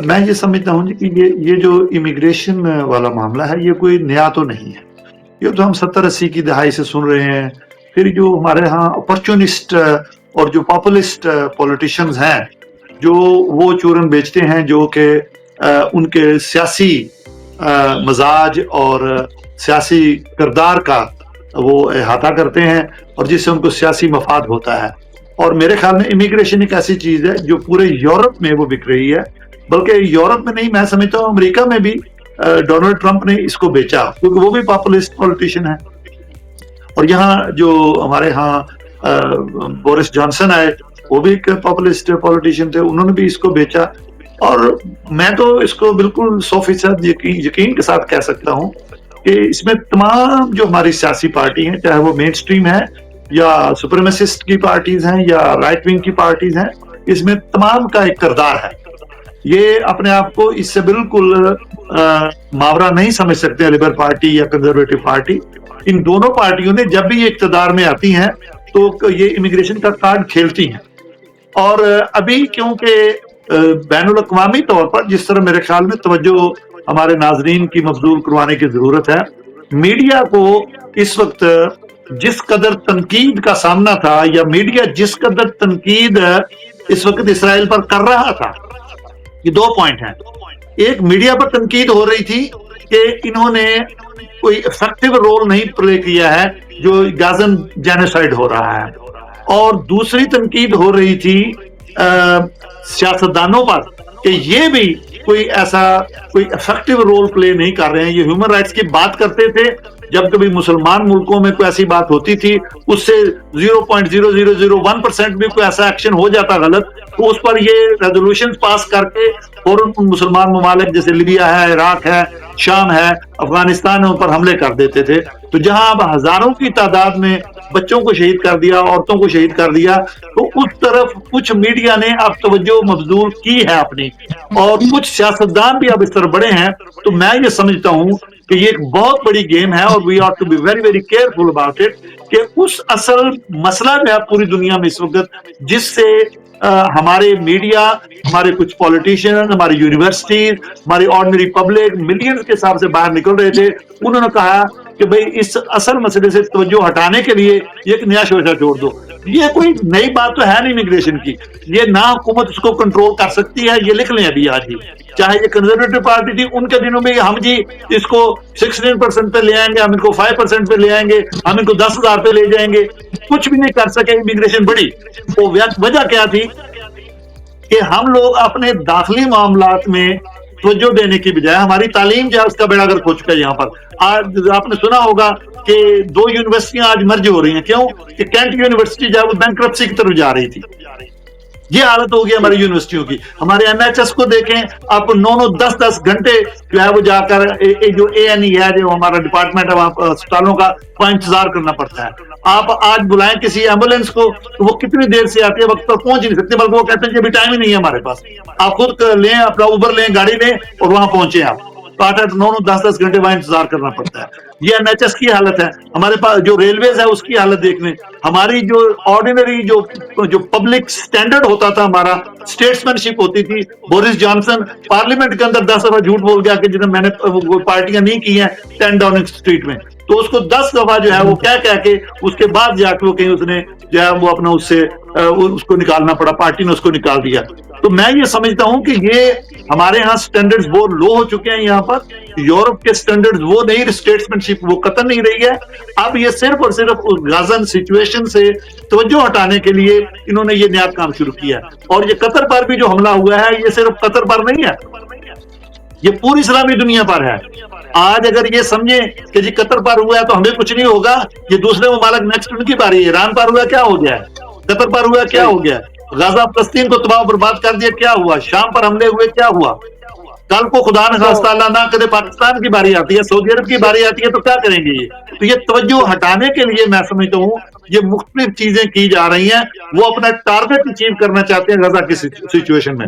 میں یہ سمجھتا ہوں کہ یہ جو امیگریشن والا معاملہ ہے یہ کوئی نیا تو نہیں ہے. یہ تو ہم 70-80 کی دہائی سے سن رہے ہیں. پھر جو ہمارے ہاں اپرچونسٹ اور جو پاپولسٹ پولیٹیشینز ہیں جو وہ چورن بیچتے ہیں، جو کہ ان کے سیاسی مزاج اور سیاسی کردار کا وہ احاطہ کرتے ہیں اور جس سے ان کو سیاسی مفاد ہوتا ہے. اور میرے خیال میں امیگریشن ایک ایسی چیز ہے جو پورے یورپ میں وہ بک رہی ہے، بلکہ یورپ میں نہیں، میں سمجھتا ہوں امریکہ میں بھی ڈونلڈ ٹرمپ نے اس کو بیچا، کیونکہ وہ بھی پاپولسٹ پولیٹیشین ہے. اور یہاں جو ہمارے ہاں بورس جانسن آئے، وہ بھی ایک پاپولسٹ پولیٹیشین تھے، انہوں نے بھی اس کو بیچا. اور میں تو اس کو بالکل 100% یقین کے ساتھ کہہ سکتا ہوں کہ اس میں تمام جو ہماری سیاسی پارٹی ہیں، چاہے وہ مین سٹریم ہے یا سپریمیسسٹ کی پارٹیز ہیں یا رائٹ ونگ کی پارٹیز ہیں، اس میں تمام کا ایک کردار ہے. یہ اپنے آپ کو اس سے بالکل ماورا نہیں سمجھ سکتے، لیبر پارٹی یا کنزرویٹو پارٹی. ان دونوں پارٹیوں نے جب بھی یہ اقتدار میں آتی ہیں تو یہ امیگریشن کا کارڈ کھیلتی ہیں. اور ابھی کیونکہ بین الاقوامی طور پر جس طرح میرے خیال میں توجہ ہمارے ناظرین کی مبذول کروانے کی ضرورت ہے، میڈیا کو اس وقت جس قدر تنقید کا سامنا تھا، یا میڈیا جس قدر تنقید اس وقت اسرائیل پر کر رہا تھا، یہ 2 پوائنٹ ہیں. ایک، میڈیا پر تنقید ہو رہی تھی کہ انہوں نے کوئی افیکٹو رول نہیں پلے کیا ہے جو غازن جینوسائیڈ ہو رہا ہے. اور دوسری تنقید ہو رہی تھی سیاستدانوں پر کہ یہ بھی کوئی افیکٹو رول پلے نہیں کر رہے ہیں. یہ ہیومن رائٹس کی بات کرتے تھے، جب کبھی مسلمان ملکوں میں کوئی ایسی بات ہوتی تھی، اس سے 0.0001% بھی کوئی ایسا ایکشن ہو جاتا غلط، تو اس پر یہ ریزولوشن پاس کر کے فوراً ان مسلمان ممالک جیسے لیبیا ہے، عراق ہے، شام ہے، افغانستان ہے، ان پر حملے کر دیتے تھے. تو جہاں اب ہزاروں کی تعداد میں بچوں کو شہید کر دیا، عورتوں کو شہید کر دیا، تو اس طرف کچھ میڈیا نے اب توجہ مبذول کی ہے اپنی، اور کچھ سیاستدان بھی اب اس طرف بڑے ہیں. تو میں یہ سمجھتا ہوں کہ یہ ایک بہت بڑی گیم ہے، اور we are to be very very careful about it, کہ اس اصل مسئلہ میں اب پوری دنیا میں اس وقت جس سے ہمارے میڈیا، ہمارے کچھ پولیٹیشین، ہماری یونیورسٹیز، ہماری آرڈنری پبلک ملینز کے حساب سے باہر نکل رہے تھے، انہوں نے کہا کہ بھئی اس اصل مسئلے سے توجہ ہٹانے کے لیے ایک نیا شوشہ چھوڑ دو. یہ کوئی نئی بات تو ہے نہیں امیگریشن کی، یہ نہ حکومت اس کو کنٹرول کر سکتی ہے، یہ لکھ لیں ابھی آج ہی. چاہے یہ کنزرویٹو پارٹی تھی، ان کے دنوں میں ہم جی اس کو 16% پہ لے آئیں گے، ہم ان کو 5% پہ لے آئیں گے، ہم ان کو 10,000 پہ لے جائیں گے، کچھ بھی نہیں کر سکے. امیگریشن بڑی وہ وجہ کیا تھی کہ ہم لوگ اپنے داخلی معاملات میں توجہ دینے کی بجائے ہماری تعلیم جو ہے اس کا بیڑا گرک ہو چکا ہے. یہاں پر آج آپ نے سنا ہوگا کہ 2 یونیورسٹیاں آج مرج ہو رہی ہیں. کیوں؟ کہ کینٹ یونیورسٹی جو ہے وہ بینکرپسی کی طرف جا رہی تھی. یہ حالت ہوگی ہماری یونیورسٹیوں کی. ہمارے NHS کو دیکھیں آپ، 9-10 گھنٹے جو ہے وہ جا کر جو ANE ہے، جو ہمارا ڈپارٹمنٹ ہے وہاں اسپتالوں کا، وہاں انتظار کرنا پڑتا ہے. آپ آج بلائیں کسی ایمبولینس کو تو وہ کتنی دیر سے آتی ہے، وقت پر پہنچ نہیں سکتے، بلکہ وہ کہتے ہیں کہ ابھی ٹائم ہی نہیں ہے ہمارے پاس. آپ خود لیں، اپنا اوبر لیں، گاڑی لیں اور وہاں پہنچیں. آپ 9-10 گھنٹے وہاں انتظار کرنا پڑتا ہے. یہ NHS کی حالت ہے. ہمارے پاس جو ریلویز ہے اس کی حالت دیکھ لیں. ہماری جو آرڈینری جو پبلک سٹینڈرڈ ہوتا تھا، ہمارا اسٹیٹسمین شپ ہوتی تھی. بورس جانسن پارلیمنٹ کے اندر 10 دفعہ جھوٹ بول گیا کہ جنہیں میں نے پارٹیاں نہیں کی ہیں 10 ڈاؤننگ اسٹریٹ میں، تو اس کو 10 دفعہ جو ہے وہ کہہ کے اس کے بعد جا کے وہ کہیں اس نے جو ہے وہ اپنا اس کو نکالنا پڑا، پارٹی نے اس کو نکال دیا. تو میں یہ سمجھتا ہوں کہ یہ ہمارے ہاں سٹینڈرڈز وہ لو ہو چکے ہیں. یہاں پر یورپ کے سٹینڈرڈز وہ نہیں، اسٹیٹسمین شپ وہ قطع نہیں رہی ہے. اب یہ صرف اور صرف اس غازن سچویشن سے توجہ ہٹانے کے لیے انہوں نے یہ نیا کام شروع کیا. اور یہ قطر پر بھی جو حملہ ہوا ہے، یہ صرف قطر پر نہیں ہے، یہ پوری اسلامی دنیا پر ہے. آج اگر یہ سمجھیں کہ جی قطر پر ہوا ہے تو ہمیں کچھ نہیں ہوگا، یہ دوسرے ممالک نیکسٹ ان کی باری ہے. ایران پر ہوا کیا ہو گیا ہے، قطر پر ہوا کیا ہو گیا، غزہ فلسطین کو تباہ و برباد کر دیا کیا ہوا، شام پر حملے ہوئے کیا ہوا. کل کو خدا نخواستہ اللہ نہ کرے پاکستان کی باری آتی ہے، سعودی عرب کی باری آتی ہے، تو کیا کریں گے یہ؟ تو یہ توجہ ہٹانے کے لیے میں سمجھتا ہوں یہ مختلف چیزیں کی جا رہی ہیں. وہ اپنا ٹارگٹ اچیو کرنا چاہتے ہیں غزہ کی سچویشن میں.